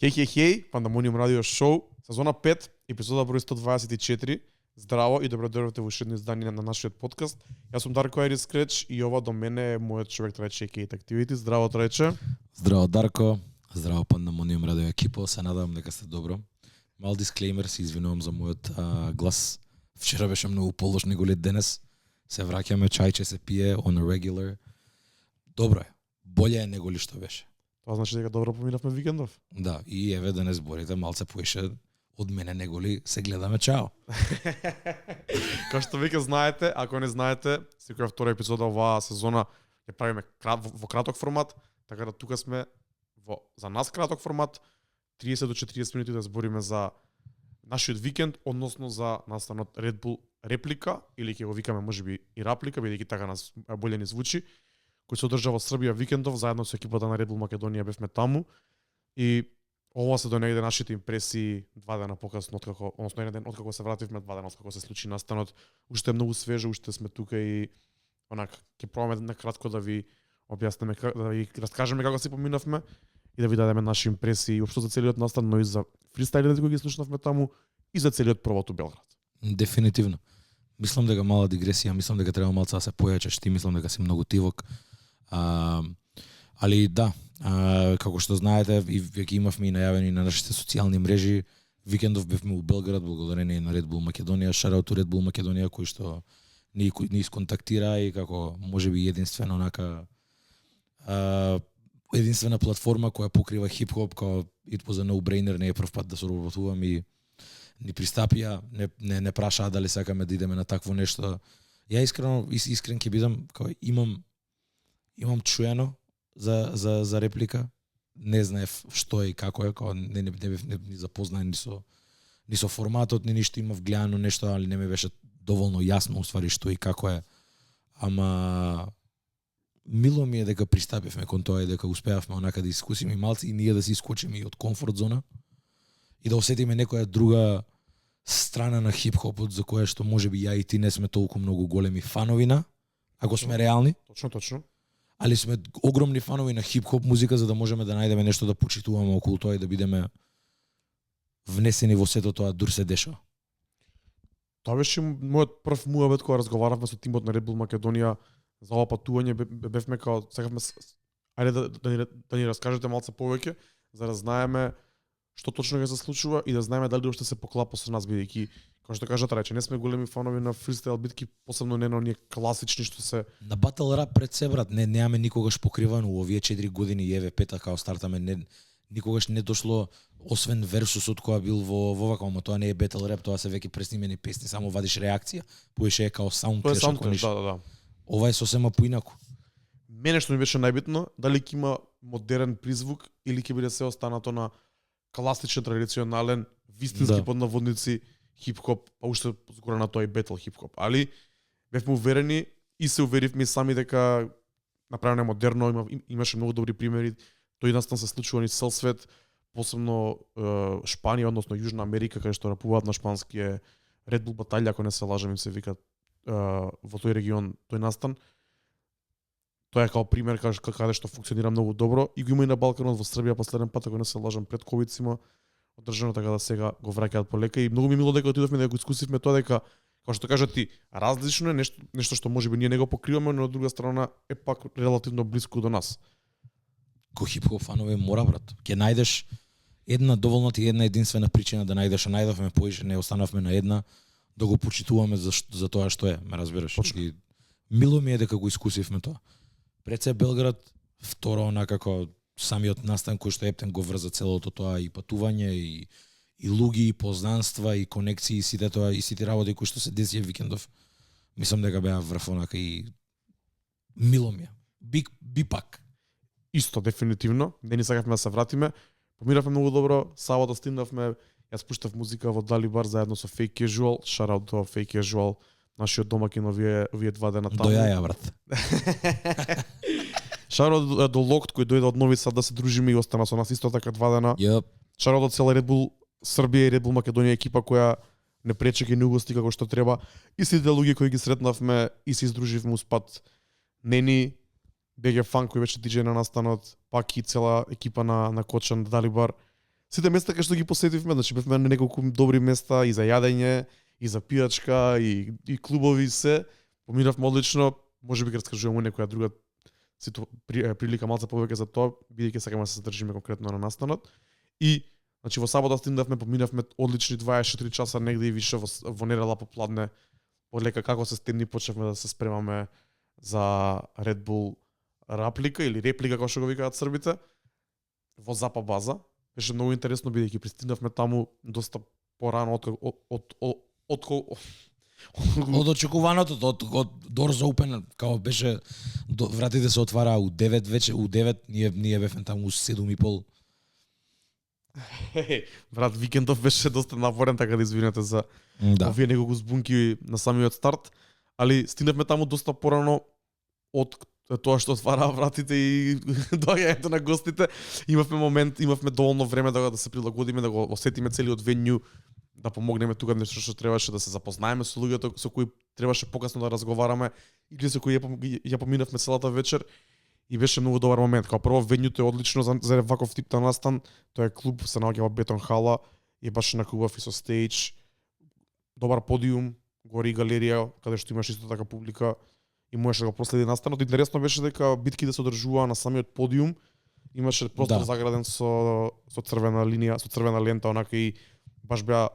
Хеј, Пандамониум радио шоу, сезона 5, епизода број 124. Здраво и добродојавте во уште едно издание на нашиот подкаст. Јас сум Дарко Айрис Креч и ова до мене е мојот човек Трајче Хеј Activity. Здраво Трајче. Здраво Дарко, здраво Пандамониум радио екипо, се надевам дека сте добро. Мал дисклеймер, се извинувам за мојот глас. Вчера беше многу полош него ли денес. Се враќаме, чајче се пие on a regular. Добро е. Боле е него ли што беше. Тоа значи дека добро поминавме викендов. Да, и еве денес зборите малце поише од мене него ли се гледаме, чао. Као што веќе знаете, ако не знаете, секоја втора епизода оваа сезона ја правиме во краток формат, така да тука сме за нас краток формат, 30 до 40 минути да збориме за нашиот викенд, односно за настанот Red Bull реплика, или ќе го викаме можеби и раплика, бидејќи така нас боле ни звучи, кој се одржа во Србија викендов, заедно со екипата на Red Bull Македонија бевме таму. И ова се до негде нашите импресии 2 дена покасно, откако, односно еден ден откако се вративме, 2 дена откако се случи настанот. Уште е многу свежо, уште сме тука и онак ќе пробаме накратко да ви објасниме, да ви раскажеме како се поминавме и да ви дадеме наши импресии општо за целиот настан, но и за фристайлите кои ги слушнавме таму и за целиот пробот у Белград. Дефинитивно. Мислам дека мала дигресија, мислам дека треба малце да се појачаш, ти мислам дека си многу тивок. Али да, како што знаете, и веќе имавме и најавени на нашите социјални мрежи, викендов бевме у Белград благодарение на Red Bull Македонија, шараут Red Bull Македонија кој што ни исконтактира и како можеби единствено онака единствена платформа која покрива хип-хоп, као it was a no-brainer, не е прв пат да соработувам и ни пристапија, не прашаа дали сакаме да идеме на такво нешто. Ја искрен ќе бидам, као имам чуено за реплика, не знаев што е и како е, као не бев ни запознаен ни со форматот, ни ништо, имав гледано нешто, али не ми беше доволно јасно уствари што и како е. Ама мило ми е дека пристапивме кон тоа и дека успеавме онака да искусиме малци и ние да се искочиме и од комфорт зона и да осетиме некоја друга страна на хип-хопот за која што можеби ја и ти не сме толку многу големи фанови на, ако сме реални. Точно. Али сме огромни фанови на хип-хоп музика за да можеме да најдеме нешто да почитуваме околу тоа и да бидеме внесени во сето тоа дур се деша. Тоа беше мојот прв муабет кога разговаравме со тимот на Red Bull Македонија за ова патување, бевме као сакавме ајде да ни раскажете малце повеќе за да знаеме што точно ќе се случува и да знаеме дали уште се поклапа со нас, бидејќи како што кажа Трајче, не сме големи фанови на фристайл битки, посебно не на оние класични што се на батл рап пред се брат, немаме никогаш покривано овие 4 години и еве пета као стартаме, никогаш не дошло освен версусот која бил во вака, ама тоа не е батл рап, тоа се веќе преснимени песни, само вадиш реакција, поише е као саундклеш. Да. Ова е сосема поинаку. Мене што ми беше најбитно, дали ќе има модерен призвук или ќе биде се останато на класичен, традиционален, вистински под наводници хип-хоп, па уште згора на тоа и бетл хип-хоп. Али бевме уверени и се уверивме сами дека направено е модерно, имаше многу добри примери. Тој настан се случува ни цел свет, посебно Шпанија, односно Јужна Америка, каде што рапуваат на шпански е Red Bull Баталја, ако не се лажам, им се викат во тој регион, тој настан. Тоа е као пример каде што функционира многу добро и го има и на Балканот, во Србија последен пат, ако не се лажам, пред ковид има одржано, така да сега го враќаат полека и многу ми мило дека отидовме да го искусивме тоа дека како што кажа ти, различно е нешто што можеби ние не го покриваме, но од друга страна е пак релативно блиску до нас. Ко хип-хоп фанове мора брат. Ќе најдеш една доволно ти една единствена причина да најдеш, а најдовме поише, не останавме на една да го почитуваме за тоа што е, ме разбираш? И мило ми е дека го искусивме тоа. Пред се Белград, второ онака како самиот настан кој што Ептен го врза целото тоа и патување и луѓи и познанства и конекции и сите тоа и сите работи кои што се десија викендов. Мислам дека беа врв онака и мило ми е. Би пак. Исто дефинитивно, не ни сакавме да се вратиме. Помиравме многу добро, сабота стигнавме, јас пуштав музика во Далибар заедно со Fake Casual, шараут до Fake Casual, нашиот домакин овие 2 дена таму. До јаја брат. Шараут до Локт кој дојде од Нови Сад да се дружиме и остана со нас исто така 2 дена. Yep. Шараут од цела Red Bull Србија и Red Bull Македонија екипа која не пречеки ни угости како што треба. И сите луѓе кои ги сретнавме и се издруживме успат. Нени BG Funk кој беше диџеј на настанот, пак и цела екипа на Кочан Далибар. сите места кај што ги посетивме, значи бевме на неколку добри места и за јадење, и за пијачка, и клубови се. Поминавме одлично, можеби ќе раскажуваме некоја друга прилика малце повеќе за тоа, бидејќи сакаме да се задржиме конкретно на настанот. И значи во сабота стигнавме, поминавме одлични 24 часа негде и више во недела попладне. Полека како се стемни почнавме да се спремаме за Red Bull реплика или реплика како што го викаат србите во Запа база. Беше многу интересно бидејќи пристигнавме таму доста порано од очекуваното, од Doors Open, као беше, вратите се отвараа у 9 вече, у 9, ние бевме таму у 7:30. Брат, викендов беше доста напорен, така да извинете за овие неколку збунки на самиот старт, али стигнавме таму доста порано од тоа што отвараа вратите и доаѓањето на гостите. Имавме доволно време да се прилагодиме, да го осетиме целиот венју, да помогнеме тука нешто што требаше, да се запознаеме со луѓето со кои требаше покасно да разговараме или со кои ја поминавме целата вечер. И беше многу добар момент. Као прво, вењуто е одлично за ваков тип на настан. Тоа е клуб, се наоѓа во Бетон хала и баш на клубов и со стејдж. Добар подиум, гори галерија, каде што имаш исто така публика и можеш да го проследи настанот. Интересно беше дека битките се одржуваа на самиот подиум. Имаше простор заграден со црвена линија, со црвена лента, онака и баш беа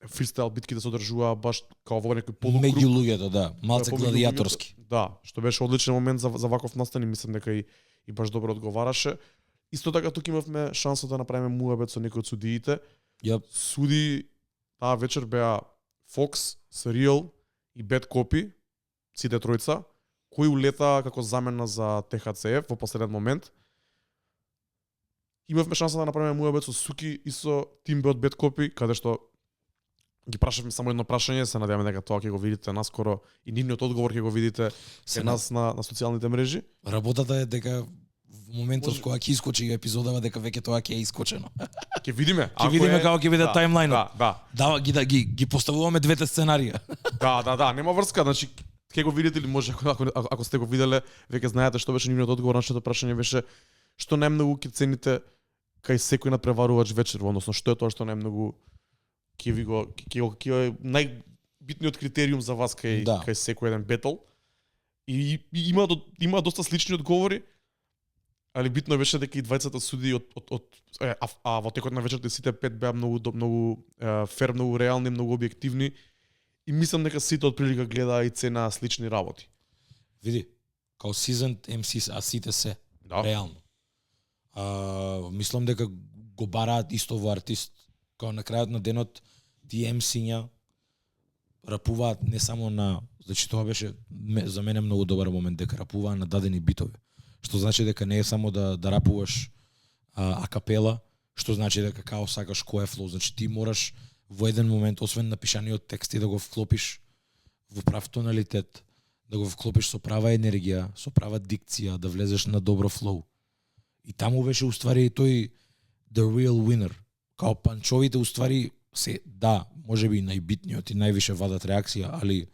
фристайл битките се одржуваа баш као во некој полукруг. Меѓу луѓето, да, малце гладијаторски. Да, што беше одличен момент за ваков настан и мислам дека и баш добро одговараше. Исто така тука имавме шанса да направиме муабет со некои од судиите. Суди таа вечер беа Fox, Surreal и Bad Copy, сите тројца, кои улета како замена за ТХЦФ во последен момент. Имавме шанса да направиме муабет со Суки и со Тимбе од Bad Copy, каде што ги прашавме само едно прашање, се надеваме дека тоа ќе го видите наскоро и нивниот одговор ќе го видите се нас на социјалните мрежи. Работата е дека во моментот кога ќе искочи епизодава дека веќе тоа ќе е искочено. Ќе видиме. Ќе видиме како ќе биде тајмлајнот. Да. Ги поставуваме двете сценарија. Да, нема врска, значи ќе го видите или може ако сте го виделе, веќе знаете што беше нивниот одговор на нашето прашање беше што најмногу ќе цените кај секој надпреварувач вечер, односно што е тоа што најмногу ќе најбитниот критериум за вас кај секој еден бетл. И има доста слични одговори, али битно беше дека и двајцата суди во текот на вечерта сите пет беа многу фер, многу реални, многу објективни и мислам дека сите отприлика гледаа и ценаа слични работи. Види, као seasoned MCs, а сите се реално. Мислам дека го бараат исто во артист. Као на крајот на денот ти MC-ња рапуваат не само на, значи тоа беше за мене многу добар момент дека рапуваа на дадени битови. Што значи дека не е само да рапуваш акапела, што значи дека као сакаш кој е флоу, значи ти мораш во еден момент освен напишаниот текст и да го вклопиш во прав тоналитет, да го вклопиш со права енергија, со права дикција, да влезеш на добро флоу. И таму беше уствари тој the real winner. Као панчовите уствари се, да, можеби најбитниот и највише вадат реакција, али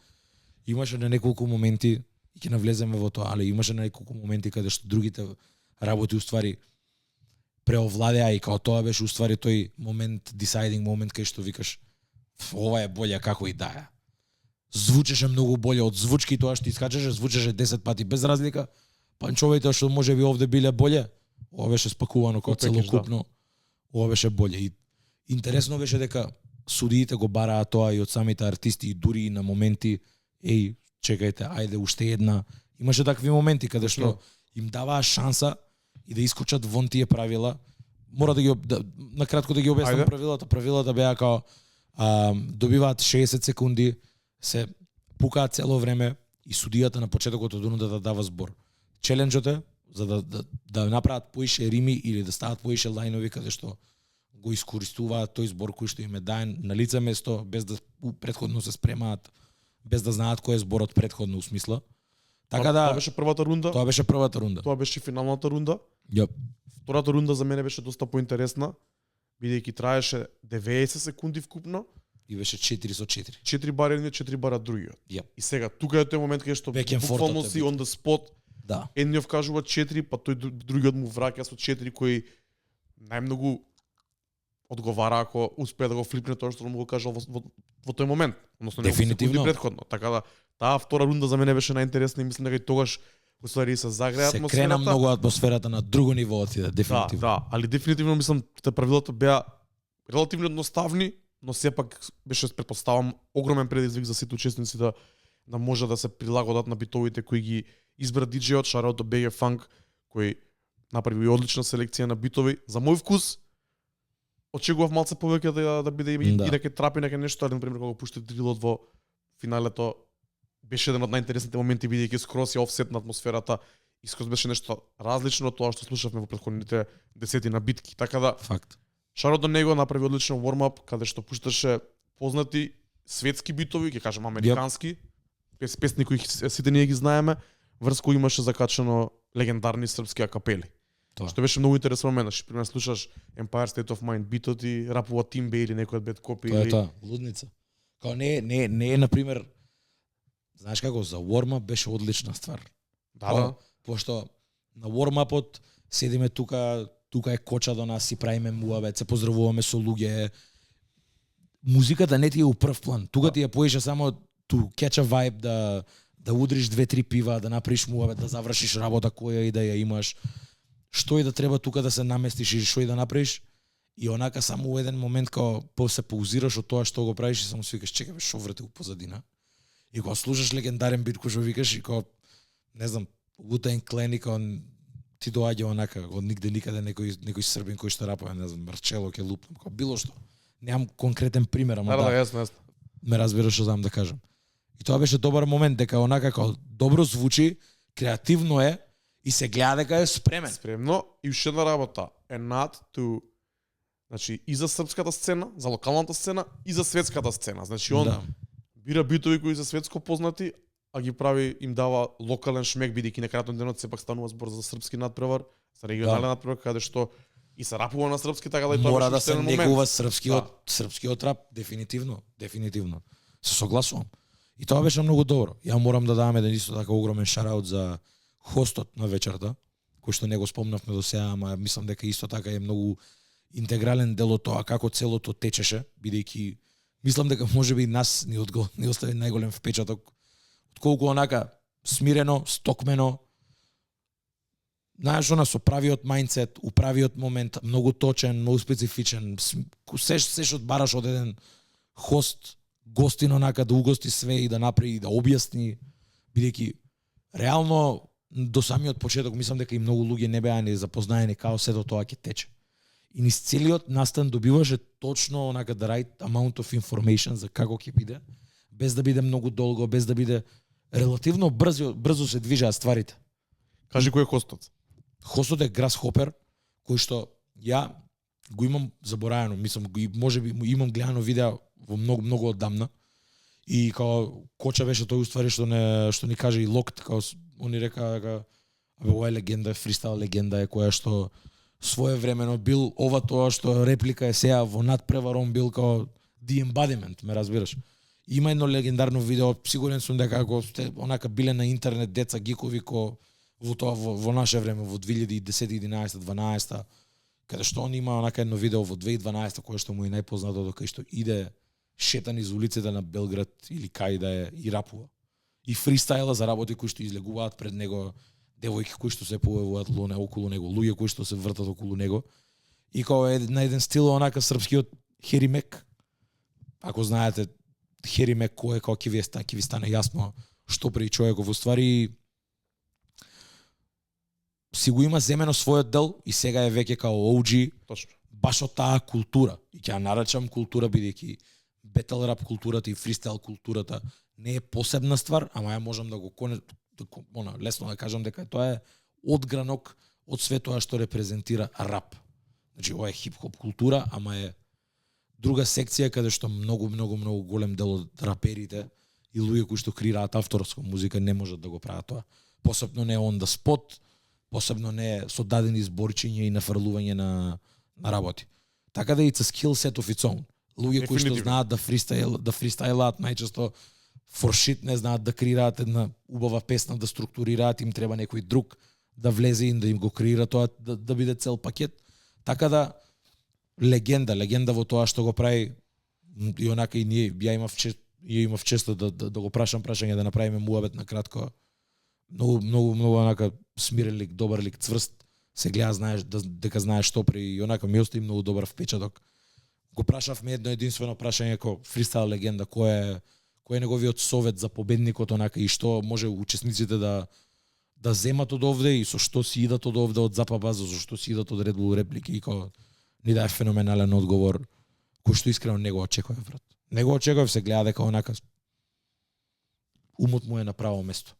имаше на неколку моменти, и ќе навлеземе во тоа, али имаше на неколку моменти каде што другите работи уствари преовладеа и као тоа беше уствари тој момент, deciding момент кај што викаш ова е болја како и да е. Звучеше многу боле од звучки, тоа што искачеше, звучеше 10 пати без разлика. Панчовите што можеби овде биле боле, ова беше спакувано како целокупно. Ова беше боле. И интересно беше дека судиите го бараа тоа и од самите артисти и дури и на моменти чекајте, ајде уште една. Имаше такви моменти каде што им даваа шанса и да искочат вон тие правила. Мора да ги накратко да ги објаснам правилата. Правилата беа као добиваат 60 секунди, се пукаат цело време и судијата на почетокот од да дава збор. Челенџот е за да направат поише рими или да стават поише лајнови каде што го искористуваат тој збор кој што им е даен на лице место без да претходно се спремаат, без да знаат кој е зборот претходно усмисла. Така да тоа беше првата рунда. Тоа беше првата рунда. Тоа беше финалната рунда. Јап. Втората рунда за мене беше доста поинтересна, бидејќи траеше 90 секунди вкупно и беше 4 со 4. 4 бара едниот, 4 бара другиот. Јап. И сега тука е тој момент кај што буквално си on the spot. Да. Едниот кажува 4, па тој другиот му враќа со 4 кои најмногу одговара ако успее да го флипне тоа што му го кажал во тој момент, односно Дефинитивно претходно. Така да таа втора рунда за мене беше најинтересна и мислам дека и тогаш уствари се загреа се атмосферата. крена многу атмосферата на друго ниво отиде, дефинитивно. Да, али дефинитивно мислам правилата беа релативно едноставни, но сепак беше претпоставам огромен предизвик за сите учесници да може да се прилагодат на битовите кои ги избра диџејот Шараото BG Funk кој направи одлична селекција на битови. За мој вкус очекував малце повеќе да биде и нека трапи нека нешто, али например кога пушти дрилот во финалето беше еден од најинтересните моменти бидејќи скроз ја офсет на атмосферата и скроз беше нешто различно од тоа што слушавме во претходните десетина битки. Така да Факт. Шаро до него направи одличен warm-up каде што пушташе познати светски битови, ќе кажам американски, песни кои сите ние ги знаеме, врз кои имаше закачано легендарни српски акапели. Тоа. Што беше многу интересно момент, што пример слушаш Empire State of Mind битот и рапува Тимбе или некој од Bad Copy Тоа е или тоа, лудница. Као не е на пример, знаеш како за warm-up беше одлична ствар. да. Пошто на warm-upот седиме тука е коча до нас и правиме муабет, се поздравуваме со луѓе. Музиката не ти е у прв план. Тука ти ја поише само to catch a vibe, да удриш 2-3 пива, да направиш муабет, да завршиш работа која и да ја имаш. Што и да треба тука да се наместиш и што и да направиш. И онака само у еден момент кога се паузираш од тоа што го правиш и само си викаш чекај бе шо врте у позадина. И кога слушаш легендарен бит кој што викаш и кога не знам Wu-Tang Clan и кога ти доаѓа онака од нигде никаде некој србин кој што рапува, не знам, Марчело ќе лупнам, како било што. Немам конкретен пример, ама Да, јасно. ме разбираш што знам да кажам. И тоа беше добар момент дека онака како добро звучи, креативно е и се гледа дека е спремен. Спремно и уште една работа. Not to значи и за српската сцена, за локалната сцена и за светската сцена. Значи он бира битови кои се светско познати, а ги прави, им дава локален шмек, бидејќи на крајот денот сепак станува збор за српски надпревар, за регионален надпревар, каде што и се рапува на српски, така да и тоа мора беше да се момент. негува српскиот рап, дефинитивно. Се согласувам. И тоа беше многу добро. Ја морам да дам еден исто така огромен шараут за хостот на вечерта, кој што не го спомнавме до сега, ама мислам дека исто така е многу интегрален дел од тоа како целото течеше, бидејќи мислам дека можеби нас ни остави најголем впечаток отколку онака смирено, стокмено, знаеш, она со правиот мајндсет, у правиот момент, многу точен, многу специфичен, се што бараш од еден хост, гостин онака да угости све и да направи, да објасни, бидејќи реално до самиот почеток мислам дека и многу луѓе не беа ни запознаени како сето тоа ќе тече. И низ целиот настан добиваше точно онака the right amount of information за како ќе биде, без да биде многу долго, без да биде релативно брзо се движеа стварите. Кажи кој е хостот? Хостот е Grasshopper, кој што ја го имам забораено, мислам, можеби имам гледано видео во многу оддамна. И као Коча беше тој уствари што ни каже и Локт, као они река дека ова е легенда, фристайл легенда е која што своевремено бил ова тоа што реплика е сега во надпревар, он бил као the embodiment, ме разбираш. Има едно легендарно видео, сигурен сум дека ако сте онака биле на интернет деца гикови ко во тоа во наше време во 2010, 11, 12, каде што он има онака едно видео во 2012 кое што му е најпознатото, кај што иде шетан из улиците на Белград или кај да е и рапува. И фристайла за работи кои што излегуваат пред него, девојки кои што се појавуваат околу него, луѓе кои што се вртат околу него. И као на еден стил онака српскиот Хери Мек. Ако знаете Хери Мек кој е, као ќе ви стане јасно што прави човеков. Во ствари си го има земено својот дел и сега е веќе као OG. Точно. Баш од таа култура. И ќе ја нарачам култура бидејќи бетл рап културата и фристайл културата не е посебна ствар, ама ја можам да го лесно да кажам дека тоа е одгранок од све тоа што репрезентира рап. Значи ова е хип-хоп култура, ама е друга секција каде што многу голем дел од раперите и луѓе кои што креираат авторска музика не можат да го прават тоа. Посебно не on the spot, посебно не со дадени зборчиња и нафрлување на работи. Така да it's a skill set of its own. Луѓе кои што знаат да фристайлаат најчесто for shit, не знаат да креираат една убава песна, да структурираат, им треба некој друг да влезе и да им го креира тоа, да биде цел пакет. Така да легенда во тоа што го прави, и онака и ние, ја имав често да го прашам прашање, да направиме муабет на кратко. Многу онака смирен лик, добар лик, цврст, се гледа, знаеш, дека знаеш што при, и онака ми остави многу добар впечаток. Го прашавме едно единствено прашање како фристайл легенда, кој е неговиот совет за победникот, онака, и што може учесниците да земат од овде, и со што си идат од овде од Запа база, со што си идат од Red Bull реплики, и кој ни даде феноменален одговор, кој што искрено не го очекував, брат. Не го очекував, се гледа дека онака умот му е на право место.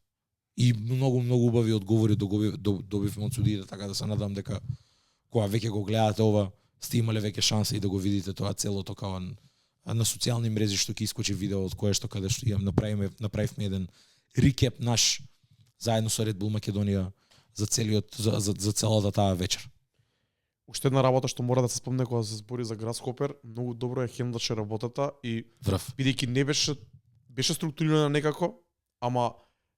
И многу убави одговори добивме од судиите, така да се надам дека кога веќе го гледате ова, сте имале веќе шанса и да го видите тоа целото као на социјални мрежи што ќе искочи видео од кое што каде што направивме еден рекеп наш заедно со Red Bull Македонија за целата таа вечер. Уште една работа што мора да се спомне кога се збори за Grasshopper, многу добро е хендлаше работата и бидејќи не беше структурирана некако, ама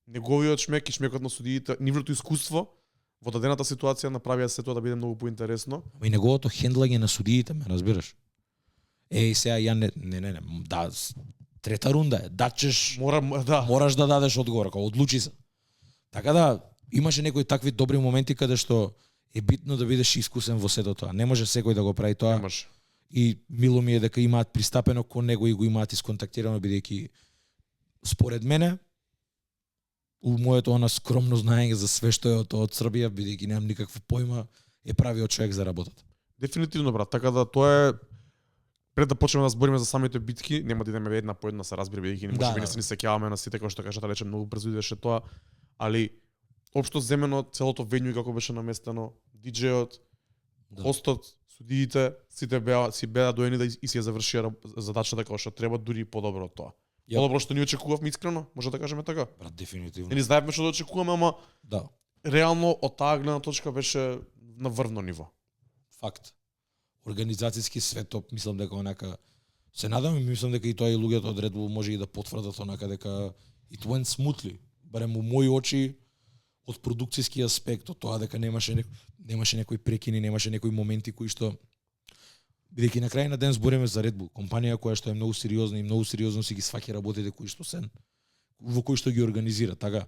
неговиот шмек и шмекот на судиите, нивното искуство во дадената ситуација направија се тоа да биде многу поинтересно. И неговото хендлање на судиите, ме разбираш? Сега ја не, да, трета рунда е, мораш да дадеш одговор, кога одлучи се. Така да, имаше некои такви добри моменти каде што е битно да бидеш искусен во сето тоа. Не може секој да го прави тоа. Немаш. И мило ми е дека имаат пристапено кон него и го имаат исконтактирано, бидејќи според мене у моето она скромно знаење за све што е од Србија, бидејќи немам никаква појма, е правиот човек за работата. Дефинитивно, брат. Така да тоа е, пред да почнеме да збориме за самите битки, нема да идеме една по една, се разбира, бидејќи не можеме да се сеќаваме на сите, кои што кажат, рече многу брзо идеше тоа, али општо земено целото вењу како беше наместено, диџејот, хостот, судиите, сите беа доени да и си ја завршија задачата како што треба, дури подобро од тоа. Подобро што ни очекувавме искрено, може да кажеме така. Брат, дефинитивно. Не знаевме што да очекуваме, ама да. Реално од таа гледна точка беше на врвно ниво. Факт. Организацијски светоп, мислам дека онака се надам и мислам дека и тоа и луѓето од Red Bull може и да потврдат онака дека it went smoothly, барем у мои очи, од продукцијски аспект, од тоа дека немаше некои прекини, немаше некои моменти кои што, бидејќи на крај на ден збориме за Red Bull, компанија која што е многу сериозна и многу сериозно си ги сваќа работите кои што во кои што ги организира, така.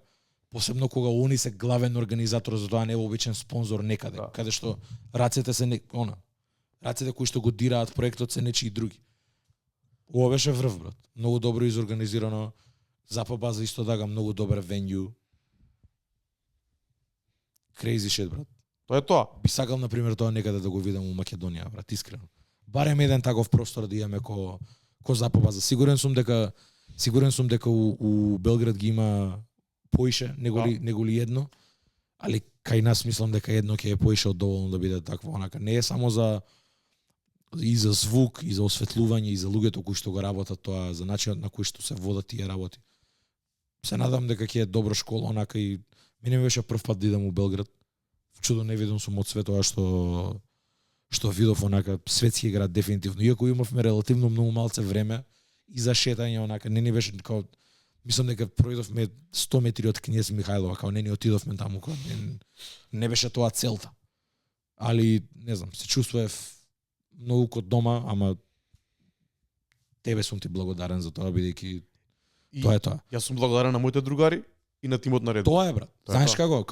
Посебно кога они се главен организатор, за тоа не е обичен спонзор некаде, каде што рацете кои што го дираат проектот се нечии други. Ова беше врв, брат. Многу добро изорганизирано. Запа база исто така, многу добар венју. Crazy shit, брат. Тоа е тоа. Би сакал, например, тоа некаде да го видам у Македонија, брат, искрено. Барем еден таков простор да имаме ко Запа база. Сигурен сум дека у Белград ги има поише, него ли едно, али кај нас мислам дека едно ќе е поише од доволно да биде такво, онака. Не е само и за звук, и за осветлување, и за луѓето кои што го работат тоа, за начинот на кој што се водат тие работи. Се надам дека ќе е добро школа, онака, и мене ми беше прв пат да идам у Белград. Чудо не видам сум од све тоа што видов, онака, светски град дефинитивно. Иако имавме релативно многу малце време и за шетање, онака, не ни беше као, мислам дека проидовме 100 метри од Кнез Михајлова, као не ни отидовме таму, као не беше тоа целта. Али, не знам, се чувствував многу код дома, ама тебе сум ти благодарен за тоа, бидејќи тоа е тоа. Јас сум благодарен на моите другари и на тимот на Red Bull. Тоа е, брат. Знаеш како?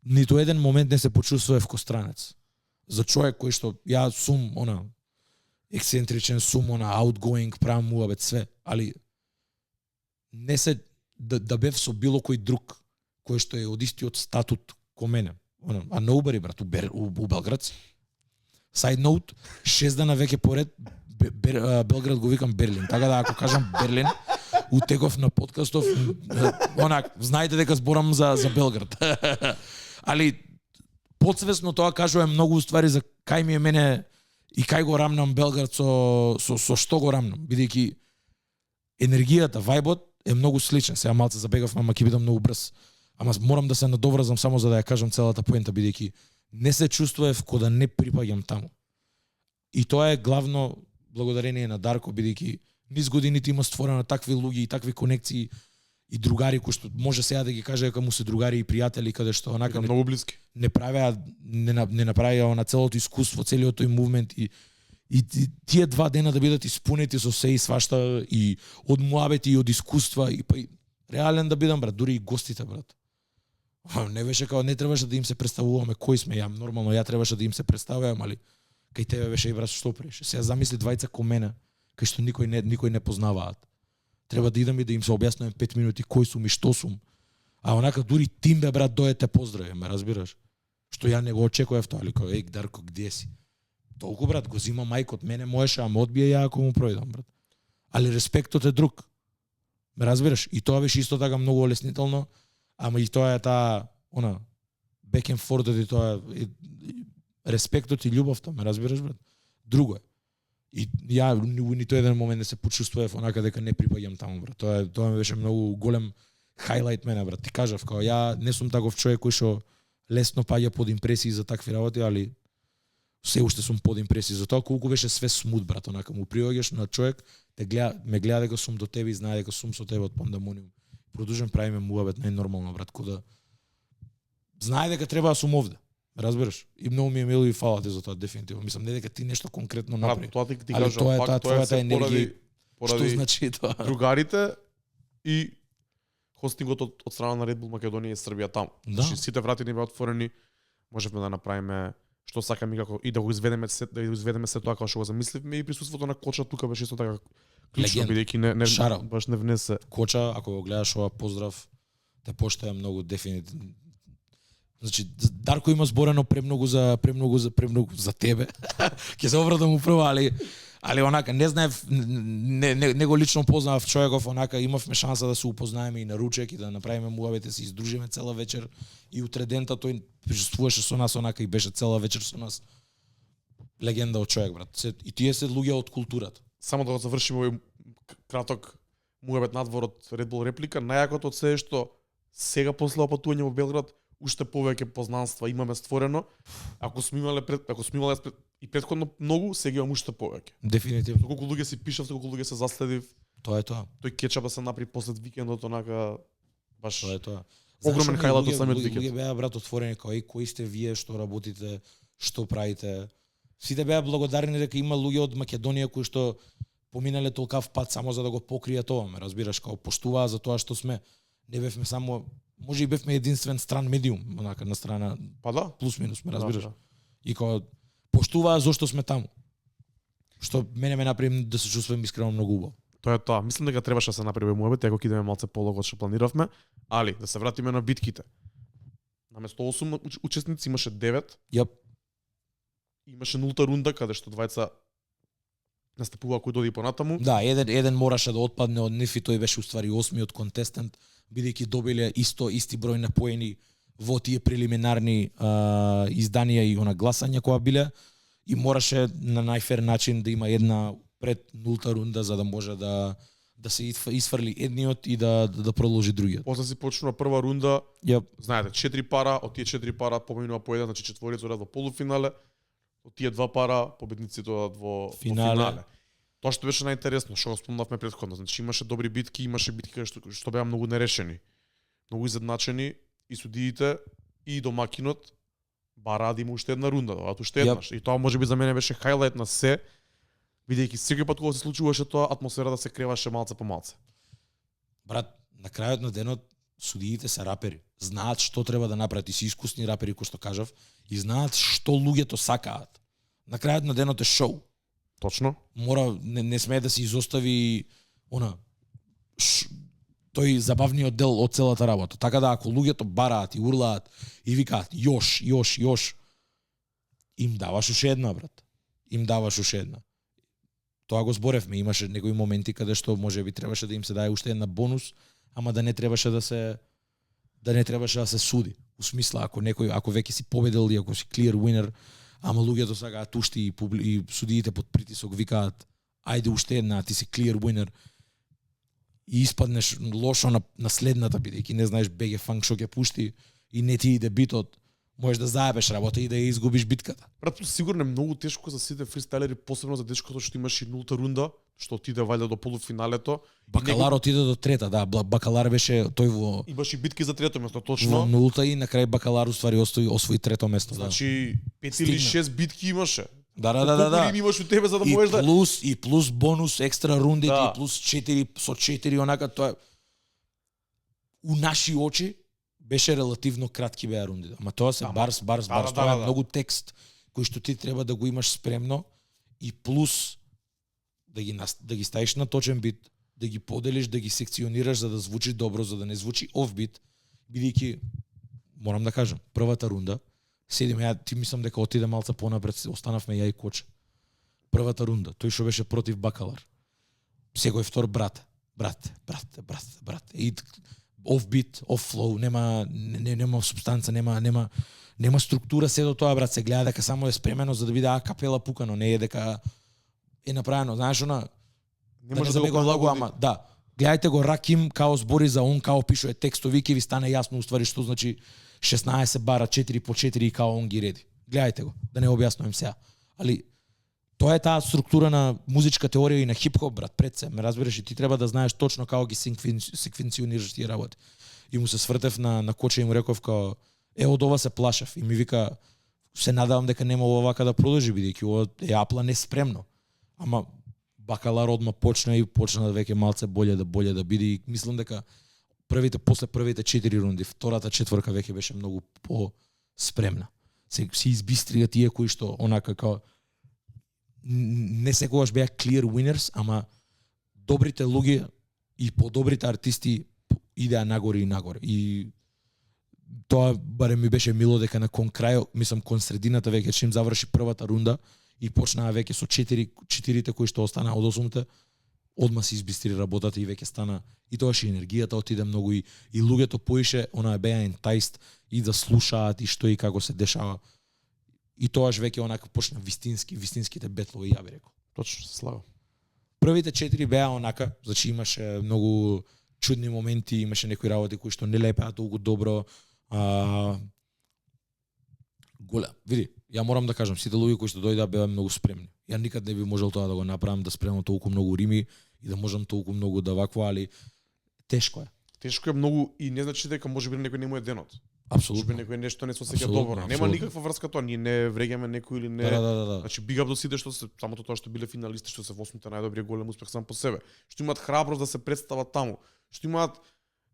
Ниту еден момент не се почувствував ко странец. За човек кој што ја сум ексцентричен, сум outgoing, правам муабет све, али не се да бев со било кој друг кој што е од истиот статут ко мене. А nobody, брат, у Белград. Side note, 6 дена веќе поред Белград го викам Берлин. Така да ако кажам Берлин, утеков на подкастов, знаете дека зборам за Белград. Али подсвесно тоа кажувам многу ствари за кај ми е мене и кај го рамнам Белград со што го рамнам, бидејќи енергијата, вајбот е многу сличен. Сега малце забегав, ама ќе бидам многу брз. Ама морам да се надоврзам само за да ја кажам целата поента, бидејќи не се чувствував кога да не припаѓам таму. И тоа е главно благодарение на Дарко, бидејќи низ годините има створено такви луѓе и такви конекции и другари кои што може сега да ги каже дека му се другари и пријатели, каде што онака многу блиски. Не направија на целото искуство, целиот тој мувмент и И тие 2 дена да бидат испунети со се и свашта и од муабети и од искуства и па и реален да бидам брат, дури и гостите брат. Не беше као не требаше да им се представуваме кои сме, ја нормално ја требаше да им се представувам, али кај тебе беше и брат што преше. Сега замисли двајца ко мене, кај што никој не познаваат. Треба да идам и да им се објаснувам 5 минути кој сум и што сум. А онака дури Тимбе брат доете поздрави, ме разбираш? Што ја не го очекував тоа, али кој Дарко где си? Толку брат го зима мајкот мене можеше, а ме одбие ја ако му пројдам брат. Али респектот е друг. Ме разбираш? И тоа беше исто така многу олеснително, ама и тоа е таа back and forth и тоа респектот и љубовта, ме разбираш брат? Друго е. И ја ниту еден момент не се почувствував онака дека не припаѓам таму брат. Тоа ми беше многу голем хайлайт мене брат. Ти кажав као ја не сум таков човек кој што лесно паѓа под импресии за такви работи, али се уште сум под импресии за тоа колку беше све смут брат, онака му приоѓаш на човек, ме гледа дека сум до тебе и знае дека сум со тебе од пандемониум. Продолжам правиме муабет најнормално брат, кога знае дека треба да сум овде. Разбираш? И многу ми е мило и фала ти за тоа дефинитивно. Мислам не дека ти нешто конкретно направи. Тоа ти кажа, тоа е твојата енергија. Поради што значи тоа? Другарите и хостингот од страна на Red Bull Македонија и Србија таму. Да. Значи сите врати ни беа отворени, можевме да направиме што сакаме како и да го изведеме се тоа како што го замисливме и присуството на Коча тука беше исто така клучно бидејќи не баш не внесе. Коча, ако го гледаш ова поздрав, те поштаја многу дефинитивно. Значи Дарко има зборено премногу за тебе. Ќе се обрадам управо, али онака не знаев не го лично познавав човеков, онака имавме шанса да се упознаеме и на ручек и да направиме муабете, се издружиме цела вечер и утре дента тој присуствуваше со нас онака и беше цела вечер со нас. Легенда од човек брат. И тие се луѓе од културата. Само да го завршиме овој краток муабет надвор од Red Bull реплика, најакото од се што сега после опатување во Белград уште повеќе познанства имаме створено. Ако сме имале и претходно многу, сега имам уште повеќе. Дефинитивно. Колку луѓе си пишав, колку луѓе се заследив. Тоа е тоа. Тој кетчап да се направи после викендот онака баш. Тоа е тоа. Огромен хајлайт од самиот викенд. Луѓе беа брат отворени како кои сте вие, што работите, што правите. Сите беа благодарни дека има луѓе од Македонија кои што поминале толкав пат само за да го покријат ова, ме разбираш, како поштуваа за тоа што сме. Не бевме само, може и бевме единствен стран медиум, онака на страна. Па да, плюс минус, ме разбираш. Да. И како поштуваа зошто сме таму. Што мене ме направи да се чувствувам искрено многу убаво. Тоа е тоа. Мислам дека требаше да се направи муабет, ако кидеме малце полого од што планиравме, али да се вратиме на битките. Наместо 8 учесници имаше 9. Јап. Имаше нулта рунда каде што двајца настапува кој доди понатаму. Да, еден мораше да отпадне од нив и тој беше уствари 8-миот контестент, бидејќи добиле исти број на поени во тие прелиминарни изданија и гласања која биле и мораше на најфер начин да има една пред нулта рунда за да може да се исфрли едниот и да продолжи другиот. После се почнува прва рунда. Јап. Знаете, 4 пара, од тие 4 пара поминува по еден, значи четворица одат во полуфинале. Од тие 2 пара победниците одат во финале. Тоа што беше најинтересно, што го спомнавме претходно, значи имаше добри битки, имаше битки што беа многу нерешени, многу изедначени и судиите и домакинот бараа да има уште една рунда, уште еднаш. И тоа можеби за мене беше хајлајт на се, бидејќи секој пат кога се случуваше тоа, атмосферата се креваше малце по малце. Брат, на крајот на денот судиите се рапери, знаат што треба да направат и се искусни рапери кои што кажав и знаат што луѓето сакаат. На крајот на денот е шоу. Точно. Мора не смее да се изостави тој забавниот дел од целата работа. Така да ако луѓето бараат и урлаат и викаат још, им даваш уште една брат. Им даваш уште една. Тоа го зборевме, имаше некои моменти каде што можеби требаше да им се даде уште една бонус, ама да не требаше да се суди. У смисла ако веќе си победил и ако си clear winner, ама луѓето сакаат уште и судиите под притисок викаат ајде уште една, ти си clear winner и испаднеш лошо на следната бидејќи не знаеш BG Funk што ќе пушти и не ти иде битот, можеш да заебеш работа и да ја изгубиш битката. Брат, сигурно е многу тешко за сите фристайлери, посебно за дечкото што имаш и нулта рунда, што отиде валјда до полуфиналето. Бакалар отиде до трета, да, Бакалар беше тој во имаш и битки за трето место, точно. Во нулта и на крај Бакалар уствари освои трето место, значи, 5 или 6 битки имаше. Да. Колку имаш у тебе за да можеш да И плюс бонус екстра рундите, Да. и плюс 4 со 4 онака тоа у наши очи беше релативно кратки беа рундите. Ама тоа се барс, тоа е многу текст кој што ти треба да го имаш спремно и плюс да ги ставиш на точен бит, да ги поделиш, да ги секционираш за да звучи добро, за да не звучи офбит, бидејќи морам да кажам, првата рунда седиме, ти мислам дека отиде малце понапред, останавме ја и Коче. Првата рунда, тој што беше против Бакалар. Секој втор брат. И оф бит, оф флоу, нема субстанца, нема структура се до тоа, брат, се гледа дека само е спремено за да биде капела пукано, не е дека е направено, знаеш она, не може да го лагу, ама да. Гледајте го Раким као збори за он, као пишува текстови, ќе ви стане јасно уствари што значи 16 бара 4 по 4 и као он ги реди. Гледајте го, да не објаснувам сега. Али тоа е таа структура на музичка теорија и на хип-хоп, брат, пред се. Ме разбираш и ти треба да знаеш точно како ги секвенционираш тие работи. И му се свртев на Коче и му реков као од ова се плашев и ми вика се надевам дека нема овака да продолжи бидејќи ова е апла неспремно. Ама Бакалар одма почна да веќе малце боле да биде и мислам дека после првите 4 рунди, втората четворка веќе беше многу по-спремна. Се избистрија тие кои што онака као не секогаш беа clear winners, ама добрите луѓе и подобрите артисти идеа нагоре и нагоре. И тоа барем ми беше мило дека на кон крај, мислам кон средината веќе чим заврши првата рунда и почнаа веќе со 4-те кои што останаа од 8-те, одма се избистри работата и веќе стана и тоаш и енергијата отиде многу и луѓето поише, она беа ентајст и да слушаат и што и како се дешава. И тоаш веќе онака почна вистинските бетлови, ја би рекол. Точно, се слагам. Првите 4 беа онака, значи имаше многу чудни моменти, имаше некои работи кои што не лепеа толку добро. Види, ја морам да кажам, сите луѓе кои што дојдаа беа многу спремни. Ја никад не би можел тоа да го направам, да спремам толку многу рими и да можам толку многу да вакво, али тешко е. Тешко е многу и не значи дека можеби некој не му е денот. Апсолутно. Некој нешто не се осеќа добро. Нема никаква врска тоа, ние не вреѓаме некој или не. Да. Значи биг ап до сите што се само тоа што биле финалисти, што се во 8-те најдобриот голем успех сам по себе. Што имаат храброст да се представат таму. Што имаат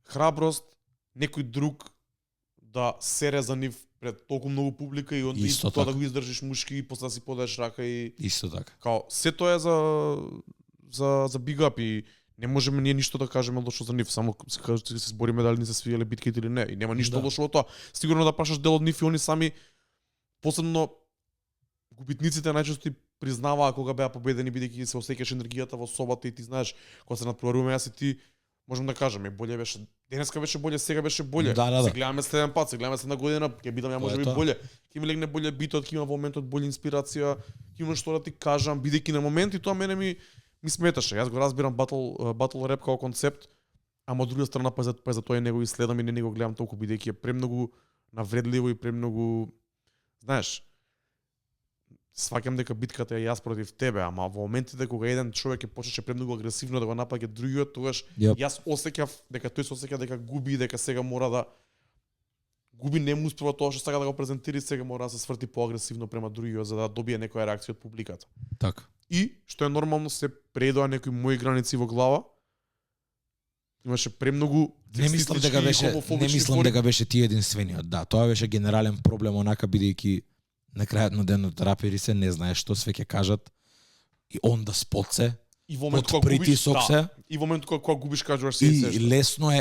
храброст некој друг да сере за нив пред толку многу публика и онда и тоа да го издржиш мушки и после да си подадеш рака и исто така. Као се тоа е за биг ап и не можеме ние ништо да кажеме лошо за нив, само се збориме дали ни се свиеле битките или не. И нема ништо лошо во тоа. Сигурно да прашаш дел од нив и они сами посебно губитниците најчесто ти признаваа кога беа победени бидејќи се осеќаш енергијата во собата и ти знаеш кога се надпреваруваме јас и ти можам да кажам, боле беше. Денеска беше боле, сега беше боле. Да. Се гледаме следен пат, се гледаме една година, ќе бидам ја можеби боле. Ќе ми легне боле битот, ќе има во моментот боле инспирација, ќе има што да ти кажам, бидејќи на моменти тоа мене ми сметаше. Јас го разбирам батл реп како концепт, ама од друга страна па за тоа и него и следам и не го гледам толку бидејќи е премногу навредливо и премногу, знаеш, сваќам дека битката е јас против тебе, ама во моментите кога еден човек ќе почнеше премногу агресивно да го напаѓа другиот, тогаш јас осеќав дека тој се осеќа дека губи и дека сега мора да губи, не му успева тоа што сака да го презентира, сега мора да се сврти поагресивно према другиот за да добие некоја реакција од публиката. Така. И што е нормално се предоа некои мои граници во глава. Имаше премногу не мислам дека беше ти единствениот. Да, тоа беше генерален проблем онака бидејќи на крајот на денот рапери се не знаеш што све ќе кажат и он да споце и во моментот кога губиш, и во моментот кога губиш кажуваш се и лесно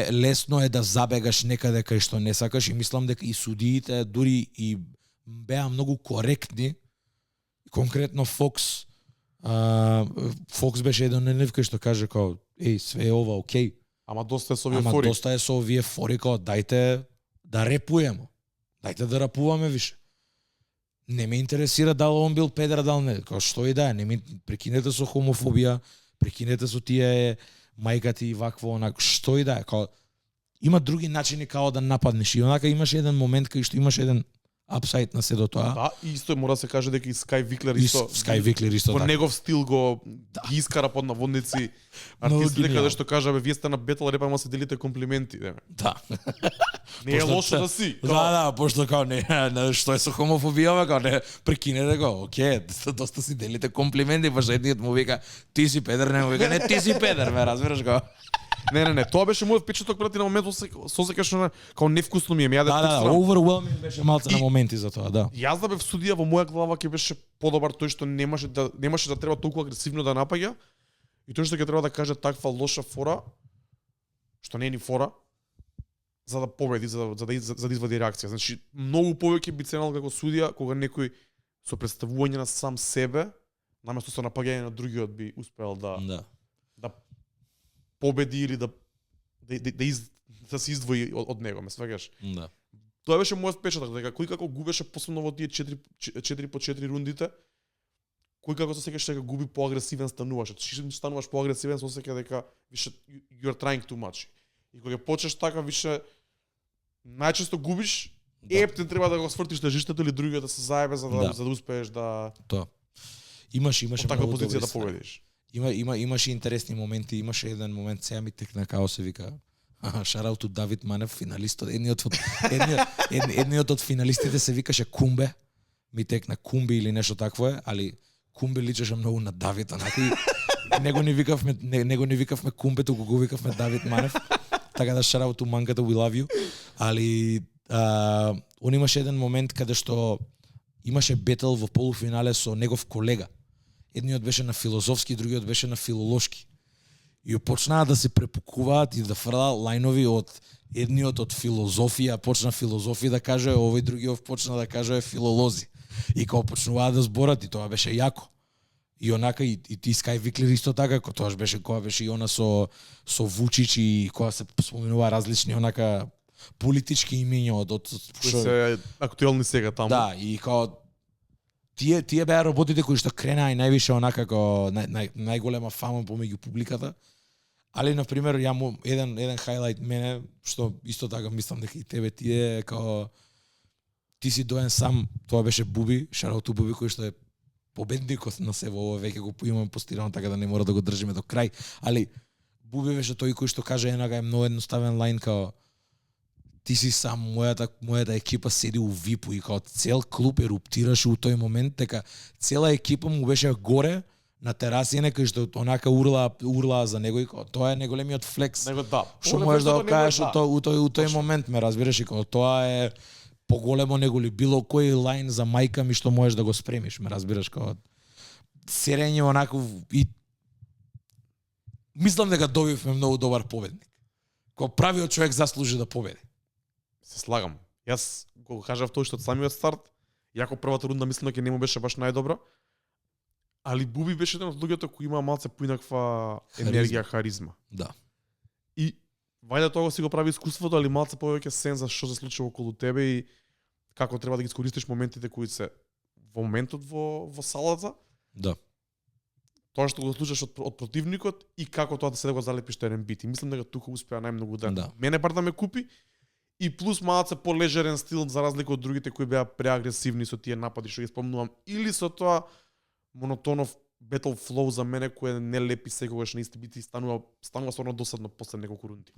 е да забегаш некаде кај што не сакаш и мислам дека и судиите дури и беа многу коректни. Конкретно Фокс беше еден нив кој што каже као све е ова окей. Ама доста е со овие фори. Као дајте да репуеме. Дајте да рапуваме више. Не ме интересира дали он бил педер, дали не. Као што и да е, прекинете со хомофобија, прекинете со тие мајкати и вакво, онако, што и да е. Као, има други начини као да нападнеш. И онака имаше еден момент кај што имаше еден апсайд на се до тоа. Да, и исто мора да се каже дека и Скай Виклер исто Скай Виклер исто по така. Негов стил го ги искара под наводници Многу артистите гениално. каде што кажа бе вие сте на бетл реп ама се делите комплименти, да. Да. Не е Пошто лошо да си. Да, пошто као не, што е со хомофобијава, као не, прекинете го, окей, доста си делите комплименти, па едниот му вика, ти си педер, не му вика, не, ти си педер, ме разбираш го. Не, тоа беше мојот впечаток брати на момент со секогаш као невкусно ми е, ми јаде Да, overwhelming беше малце на моменти за тоа, да. Јас да бев судија во моја глава ќе беше подобар тој што немаше да треба толку агресивно да напаѓа и тој што ќе треба да каже таква лоша фора што не е ни фора за да победи, за да извади реакција. Значи многу повеќе би ценел како судија кога некој со представување на сам себе наместо со напаѓање на другиот би успеал да победи или да се издвои од него, ме сваќаш? Да. Тоа беше мојот впечаток, дека кој како губеше посебно во тие 4 по 4 рундите, кој како се сеќаш дека губи поагресивен стануваше. Чим стануваш поагресивен, се сеќа дека више you are trying too much. И кога почнеш така више најчесто губиш, ептен треба да го свртиш тежиштето или другиот да се заебе за да успееш да тоа. Имаше таква позиција да победиш. Имаше интересни моменти, имаше еден момент сега ми текна као се вика шараут од Давид Манев, финалистот, едниот од финалистите се викаше Кумбе. Ми текна Кумби или нешто такво е, али Кумбе личеше многу на Давид, онака и него не викавме Кумбе, туку го викавме Давид Манев. Така да шараут у мангата we love you. Али он имаше еден момент каде што имаше бетел во полуфинале со негов колега. Едниот беше на филозофски, другиот беше на филолошки. И почнаа да се препукуваат и да фрлаат лајнови од едниот од филозофија, почна филозофија да каже, овој другиот почна да каже филолози. И кога почнуваа да зборат и тоа беше јако. И онака и ти Скај Виклер исто така, кога беше и она со Вучич и кога се споменува различни онака политички имиња од што се актуелни сега таму. Да, и као тие беа работите кои што кренаа и највише онака како најголема фама помеѓу публиката. Али на пример еден хайлайт мене што исто така мислам дека и тебе тие како ти си доен сам, тоа беше Буби, шараут Буби кој што е победникот на се во ова веќе го имаме постирано така да не мора да го држиме до крај, али Буби беше тој кој што каже еднага е многу едноставен лајн као ти си сам, мојата екипа седи у випу и као цел клуб еруптираше у тој момент, дека цела екипа му беше горе на терасине кај што онака урлаа за него и као тоа е неголемиот флекс. Што можеш да го кажеш у тој момент, ме разбираш, и као тоа е поголемо него ли било кој лајн за мајка ми што можеш да го спремиш, ме разбираш, као серење онака и мислам дека добивме многу добар победник. Као правиот човек заслужи да победи. Се слагам. Јас го кажав тоа што од самиот старт, јако првата рунда мислам дека не му беше баш најдобра, али Буби беше еден од луѓето кои има малце поинаква енергија, харизма. Да. И вајде тоа си го прави искуството, али малце повеќе сен за што се случува околу тебе и како треба да ги искористиш моментите кои се во моментот во салата. Да. Тоа што го слушаш од противникот и како тоа да се да го залепиш терен бит. И мислам дека тука успеа најмногу да. Мене бар да ме купи и плюс малце полежерен стил за разлика од другите кои беа преагресивни со тие напади што ги спомнувам или со тоа монотонов battle flow за мене кој не лепи секогаш на исти бити станува стварно досадно после неколку рунди.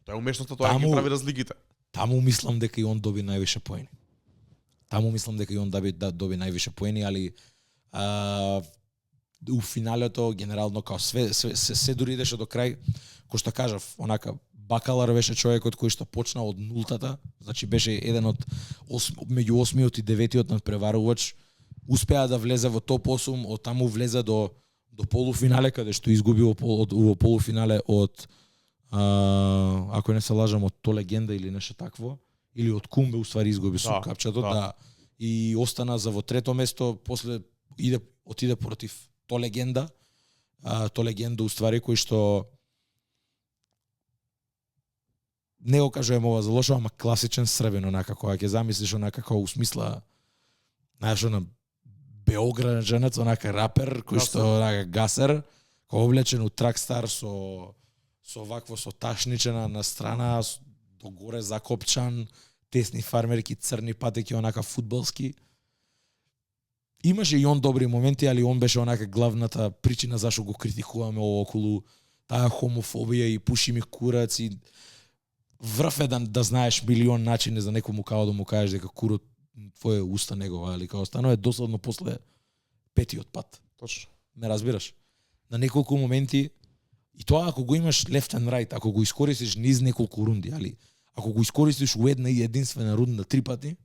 Тоа е умешноста, тоа ги прави разликите. Таму мислам дека и он доби највише поени. Доби највише поени, али у финалето генерално као се дури идеше до крај, кој што кажав, онака Бакалар беше човекот кој што почна од нултата, значи беше еден од меѓу 8-миот и 9-тиот надпреварувач, успеа да влезе во топ 8, од таму влезе до полуфинале каде што изгуби во полуфинале од ако не се лажам од То Легенда или нешто такво, или од Кумбе уствари изгуби со капчето, да. И остана за во трето место, после отиде против То Легенда. То Легенда уствари кој што не го кажувам ова за лошо, ама класичен србен, онака кога ќе замислиш онака како усмисла, знаеш, на Београđanac, онака рапер кој што онака гасер, кој облечен у тракстар со ташничена на страна, догоре закопчан, тесни фармерки, црни патеки, онака фудбалски. имаше и он добри моменти, али он беше онака главната причина зашо го критикуваме околу таа хомофобија и пуши ми курац и врв е да знаеш милион начини за некому као да му кажеш дека курот твое уста негова, али као станува досадно после петиот пат. Точно. Ме разбираш? На неколку моменти и тоа ако го имаш left and right, ако го искористиш низ неколку рунди, али ако го искористиш у една и единствена рунда 3 пати,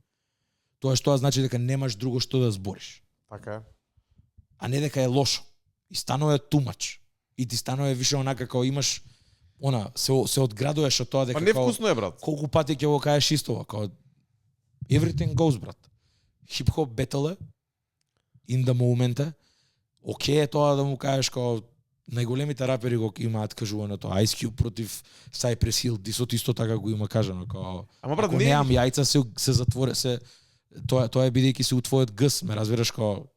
тоа значи дека немаш друго што да збориш. Така е. А не дека е лошо. И станува тумач. И ти станува више онака како имаш се одградуваш од тоа дека па невкусно е, брат. Колку пати ќе го кажеш истова, како everything goes, брат. Хип-хоп бетл in the moment. Океј е тоа да му кажеш како најголемите рапери го имаат кажувано тоа. Ice Cube против Cypress Hill, дисот исто така го има кажано како. Ама брат, ако неам јајца се затворе се тоа е бидејќи се у твојот гс, ме разбираш како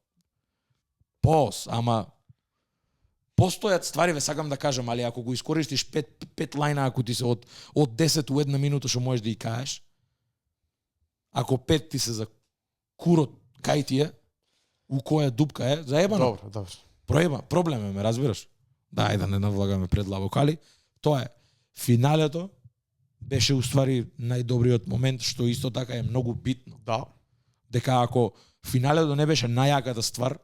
пос, ама постојат ствари, ве сакам да кажам, али ако го искористиш пет лајна, ако ти се од 10 у една минута што можеш да ги кажеш, ако 5 ти се за курот, кај ти е, у која дупка е, заебано. Добро. Проблем е, ме разбираш? Да, да не навлагаме пред лавок, али тоа е. Финалето беше уствари најдобриот момент, што исто така е многу битно. Да. Дека ако финалето не беше најаката ствар,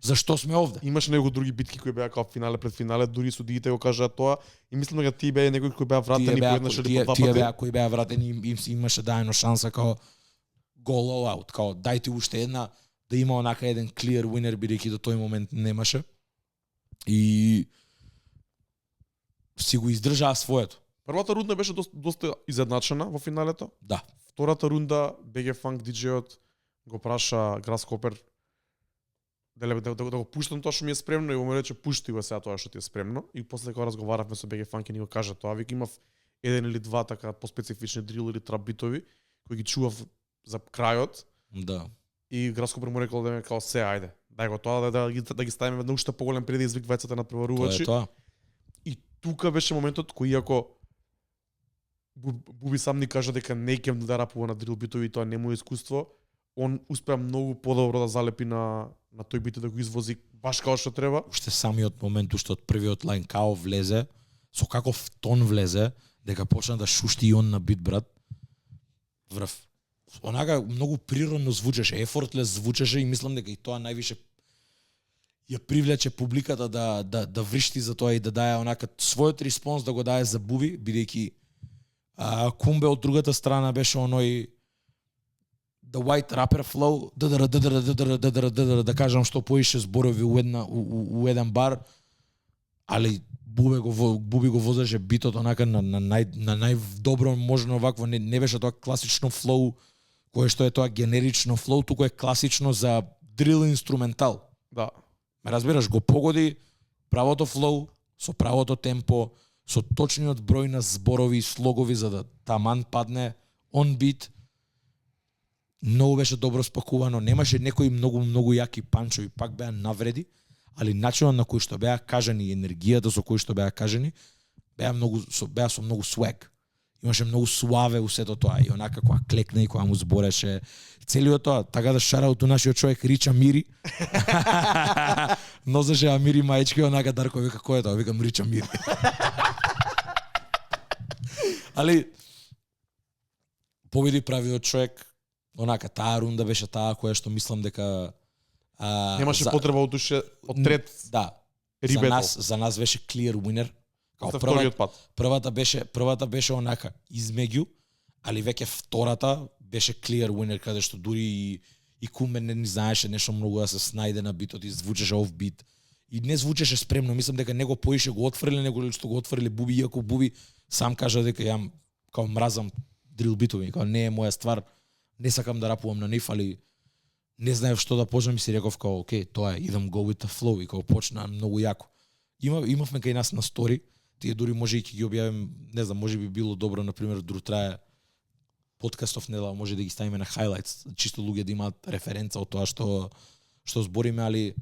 зашто сме овде? Имаше некои други битки кои беа као финале пред финале, дури судиите го кажаа тоа и мислам дека тие беа некои кои беа вратени по еднаш или по два пати. Тие беа кои беа вратени, им имаше дајано шанса као гол all out, као дајте уште една да има онака еден clear winner, бидејќи до тој момент немаше. И си го издржаа своето. Првата рунда беше доста изедначена во финалето. Да. Втората рунда BG Funk DJ-от го праша Grasshopper да го пуштам тоа што ми е спремно и го му рече пушти го сега тоа што ти е спремно и после кога разговаравме со BG Funk и ни го кажа тоа, вика имав еден или два така поспецифични дрил или трап битови кои ги чував за крајот. Да. И Grasshopper му рекол да ме као се ајде, дај го тоа да ги ставиме на уште поголем предизвик двајцата на преварувачи. Тоа е тоа. И тука беше моментот кој иако Буби сам ни кажа дека не ќе да рапува на дрил битови, тоа не му е искуство, он успеа многу подобро да залепи на тој бит да го извози баш како што треба. Уште самиот момент уште од првиот лајн као влезе, со каков тон влезе, дека почна да шушти и он на бит, брат. Врв. Онака многу природно звучеше, ефортлес звучеше и мислам дека и тоа највише ја привлече публиката да вришти за тоа и да даде онака својот респонс да го даде за Буби, бидејќи Кумбе од другата страна беше оној the white rapper flow, да кажам што поише зборови у еден бар, али Буби го возеше битот онака на најдобро можно вакво, не беше тоа класично флоу, кое што е тоа генерично флоу, туку е класично за дрил инструментал. Да. Ме разбираш, го погоди правото флоу, со правото темпо, со точниот број на зборови и слогови за да таман падне on beat. Многу беше добро спакувано, немаше некои многу јаки панчови, пак беа навреди, али начинот на кој што беа кажани и енергијата со кој што беа кажани беа со многу swag. Имаше многу суаве у сето тоа и онака која клекна и која му збореше целиот тоа, така да шараут у нашиот човек Рича Мири. Нозеше Амири маечки, онака Дарко вика кој е тоа, викам Рича Мири. Али победи правиот човек, онака таа рунда беше таа која што мислам дека немаше потреба од душе од трет. Да. За нас беше clear winner. Првата беше онака измеѓу, али веќе втората беше clear winner каде што дури и Кумбе не знаеше нешто многу да се снајде на битот и звучеше оф бит. И не звучеше спремно, мислам дека него поише го отфрли, него што го отфрли Буби, иако Буби сам кажа дека јам као мразам дрил битови, као не е моја ствар, не сакам да рапувам на нив, али не знаев што да почнам и си реков као окей, тоа е, идам go with the flow и као почна многу јако. Имавме кај нас на стори, тие дури може и ќе ги објавим, не знам, може би било добро, например, друг трае подкастов недела, може да ги ставиме на highlights, чисто луѓе да имаат референца од тоа што збориме, али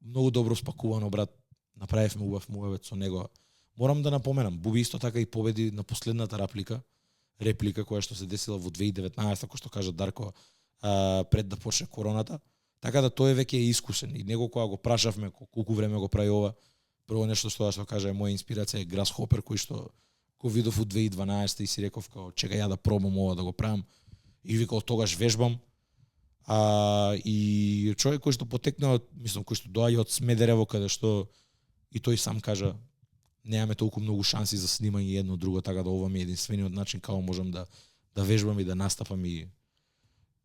многу добро спакувано, брат. Направивме убав муавет со него. Морам да напоменам, Буби исто така и победи на последната реплика која што се десила во 2019, кој што кажа Дарко, пред да почне короната. Така да тој веќе е искусен и него кога го прашавме колку време го прави ова, прво нешто што кажа моја инспирација е Grasshopper кој што го видов у 2012 и си реков као чека ја да пробам ова да го правам и вика од тогаш вежбам. И човек кој што потекна, мислам кој што доаѓа од Смедерево каде што и тој сам кажа немаме толку многу шанси за снимање едно друго, така да ова ми е единствениот начин како можам да вежбам и да настапам и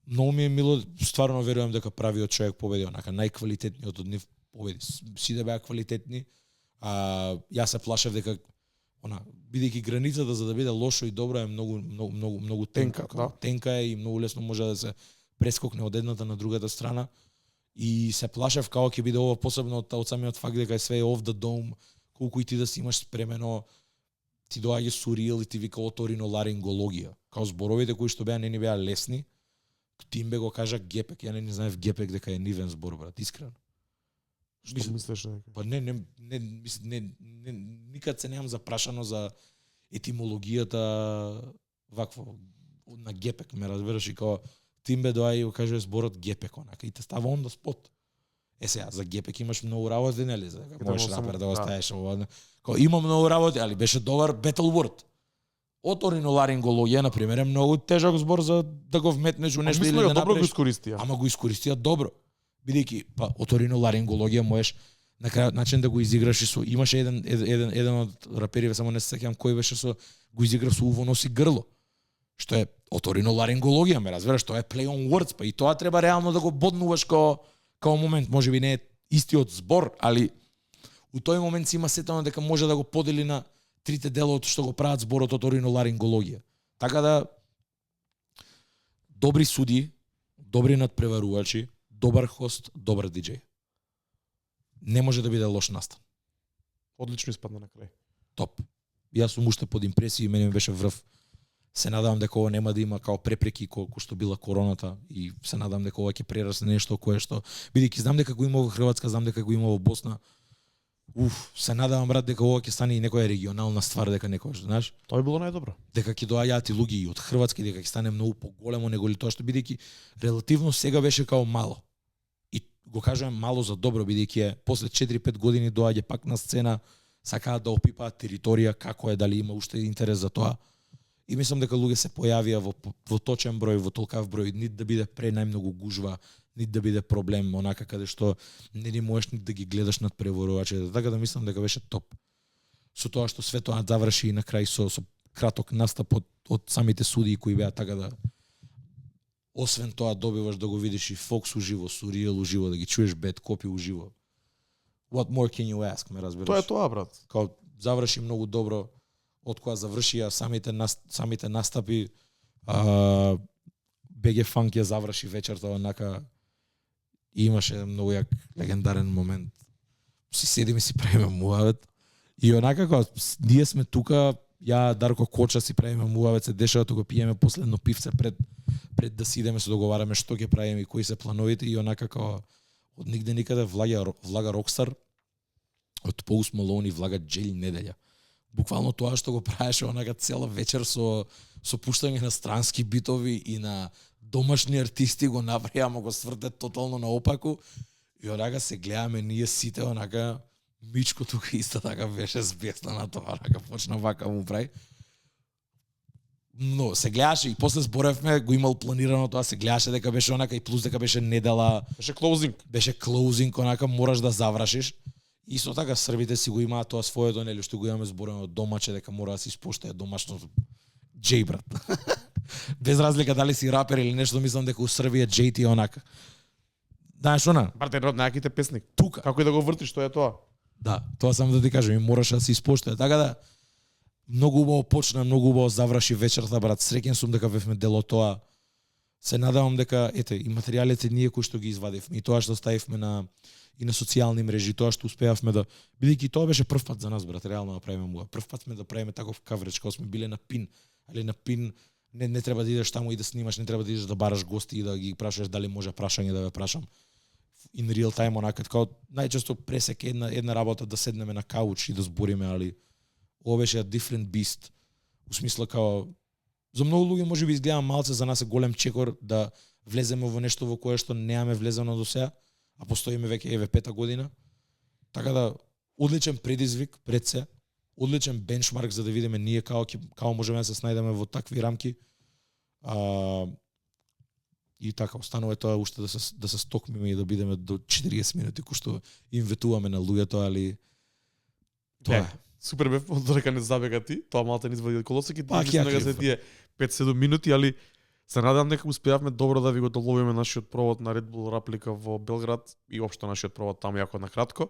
многу ми е мило, стварно верувам дека правиот човек победи, онака најквалитетниот од нив победи. Сите беа квалитетни. Јас се плашев дека бидејќи границата за да биде лошо и добро е многу тенка, да. Тенка е и многу лесно може да се прескокне од едната на другата страна и се плашев како ќе биде ова посебно од самиот факт дека е све off the dome, колку и ти да си имаш спремено, ти доаѓа сурил и ти вика оториноларингологија. Као зборовите кои што беа не ни беа лесни, Тимбе го кажа гепек, ја не знаев гепек дека е нивен збор, брат, искрено. Што мислиш дека? Па не, никад се немам запрашано за етимологијата вакво на гепек, ме разбираш и као Тимбе доаѓа и го каже зборот гепек, онака и те става on the spot. Сега за гепек имаш многу работи, нели, за дека можеш рапер да го ставиш ова. Као има многу работи, али беше добар battle word. Оториноларингологија, на пример, е многу тежок збор за да го вметнеш у нешто или да добро го искористија. Ама го искористија добро. Бидејќи па оториноларингологија можеш на крајот начин да го изиграш и со имаше еден од рапериве, само не се сеќавам кој беше, со го изигра со уво носи грло. Што е оториноларингологија, ме разбираш, тоа е play on words, па и тоа треба реално да го боднуваш као момент, можеби не е истиот збор, али у тој момент си има сетено дека може да го подели на трите дела од што го прават зборот оториноларингологија. Така да добри суди, добри надпреварувачи, добар хост, добар диџеј. Не може да биде лош настан. Одлично испадна на крај. Топ. Јас сум уште под импресија и мене ми беше врв. Се надевам дека ова нема да има као препреки колку што била короната и се надевам дека ова ќе прерасне нешто кое што бидејќи знам дека го има во Хрватска, знам дека го има во Босна. Се надевам брат дека ова ќе стане и некоја регионална ствар, дека некојаш, знаеш. Тоа е било најдобро. Дека ќе доаѓаат и луѓе и од Хрватска, дека ќе стане многу поголемо него ли тоа што бидејќи релативно сега беше као мало. И го кажувам мало за добро бидејќи е после 4-5 години доаѓа пак на сцена, сакаат да опипаат територија, како е, дали има уште интерес за тоа. И мислам дека луѓе се појавија во точен број, во толкав број, нит да биде најмногу гужва, нит да биде проблем, онака каде што не ни можеш нит да ги гледаш над преварувачите. Така да мислам дека беше топ. Со тоа што све тоа заврши и на крај со краток настап од самите судии кои беа, така да освен тоа добиваш да го видиш и Фокс уживо, Сурил уживо, да ги чуеш Бед Копи уживо. What more can you ask, ме разбираш? Тоа е тоа, брат. Као заврши многу добро. Од кога завршија самите настапи, BG Funk ја заврши вечерта онака и имаше многу јак легендарен момент. Си седиме си правиме муавет и онака кога ние сме тука, ја Дарко Коча си правиме муавет, се дешава тука пиеме последно пивце пред да си идеме се договараме што ќе правиме и кои се плановите и онака кога од нигде никаде влага Рокстар, од Post Malone влага Джели неделја. Буквално тоа што го правеше онака цела вечер со пуштање на странски битови и на домашни артисти го направи, ама го сврте тотално наопаку и онака се гледаме ние сите онака Мичко тука исто така беше збесна на тоа, онака почна вака му прави. Но се гледаше и после зборевме, го имал планирано тоа, се гледаше дека беше онака и плюс дека беше недела. Беше клоузинг, онака мораш да завршиш. Исто така србите си го имаат тоа своето, нели што го имаме зборено од домаче, дека мора да се испоштае домашното Джей брат. Без разлика дали си рапер или нешто, мислам дека у Србија Джей ти е онака. Знаеш она? Брат, еден од најаките песник. Тука. Како и да го вртиш, тоа е тоа. Да, тоа само да ти кажам, и мораше да се испоштае. Така да многу убаво почна, многу убаво заврши вечерта, брат. Среќен сум дека вевме дело тоа. Се надевам дека и материјалите ние кои што ги извадивме и тоа што ставивме и на социјални мрежи, тоа што успеавме да бидејќи тоа беше прв пат за нас, брат, реално да правиме муа. Прв пат сме да правиме таков кавреч, кога сме биле на Пин, али на Пин не треба да идеш таму и да снимаш, не треба да идеш да бараш гости и да ги прашаш дали може прашање да ве прашам. In real time онака, како најчесто пресек една работа да седнеме на кауч и да збориме, али ова беше a different beast. У смисла као за многу луѓе можеби изгледа малце, за нас е голем чекор да влеземе во нешто во кое што немаме влезено до сега, а постоиме веќе еве 5-та година. Така да одличен предизвик пред се, одличен бенчмарк за да видиме ние како можеме да се снајдеме во такви рамки. И така останува тоа уште да се стокмиме и да бидеме до 40 минути кој што им ветуваме на луѓето, али тоа е. Супер бе, додека не забега ти, тоа малку не извади колосеки, Пак мислам ја дека се тие 5-7 минути, али се надевам дека успеавме добро да ви го доловиме нашиот провод на Red Bull Реплика во Белград и општо нашиот провод таму јако на кратко.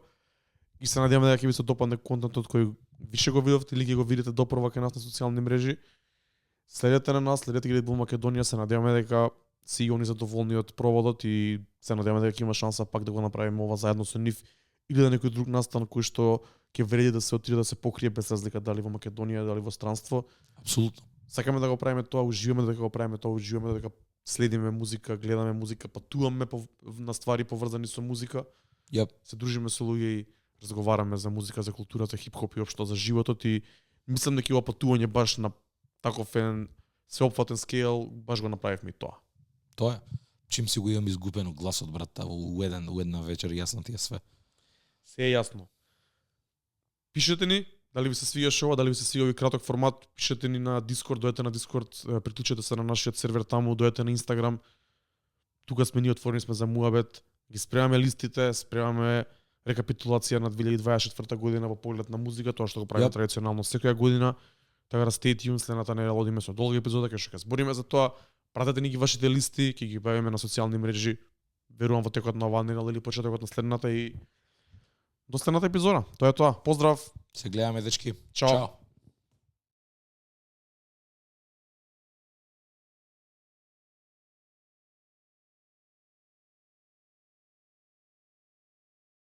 И се надеваме дека ќе ви се допадне контентот кој више го видовте или ќе го видите допрва кај нас на социјални мрежи. Следете на нас, следете Red Bull Македонија, се надеваме дека си и они задоволни од проводот и се надеваме дека ќе има шанса пак да го направиме ова заедно со нив или да некој друг настан кој што ќе вреди да се отиде да се покрие без разлика дали во Македонија, дали во странство. Апсолутно. Сакаме да го правиме тоа, уживаме дека го правиме тоа, уживаме дека следиме музика, гледаме музика, патуваме на ствари поврзани со музика. Се дружиме со луѓе и разговараме за музика, за културата, хип-хоп и општо за животот и мислам дека ова патување баш на таков еден сеопфатен скејл баш го направивме и тоа. Тоа е. Чим си го имам изгубено гласот, брат, у една вечер, јасно ти е све. Се е јасно. Пишете ни дали ви се свиѓа шоу, дали ви се свиѓа овој краток формат, пишете ни на Discord, дојдете на Discord, приклучете се на нашиот сервер таму, дојдете на Instagram. Тука сме ние, отворени сме за муабет, ги спремаме листите, спремаме рекапитулација на 2024 година во поглед на музика, тоа што го правиме традиционално секоја година. Така да stay tuned, следната недела одиме со долга епизода кај што ќе збориме за тоа. Пратете ни ги вашите листи, ќе ги објавиме на социјални мрежи. Верувам во текот на оваа недела или почетокот на следната и до следната епизода. Тоа е тоа. Поздрав. Се гледаме, дечки. Чао.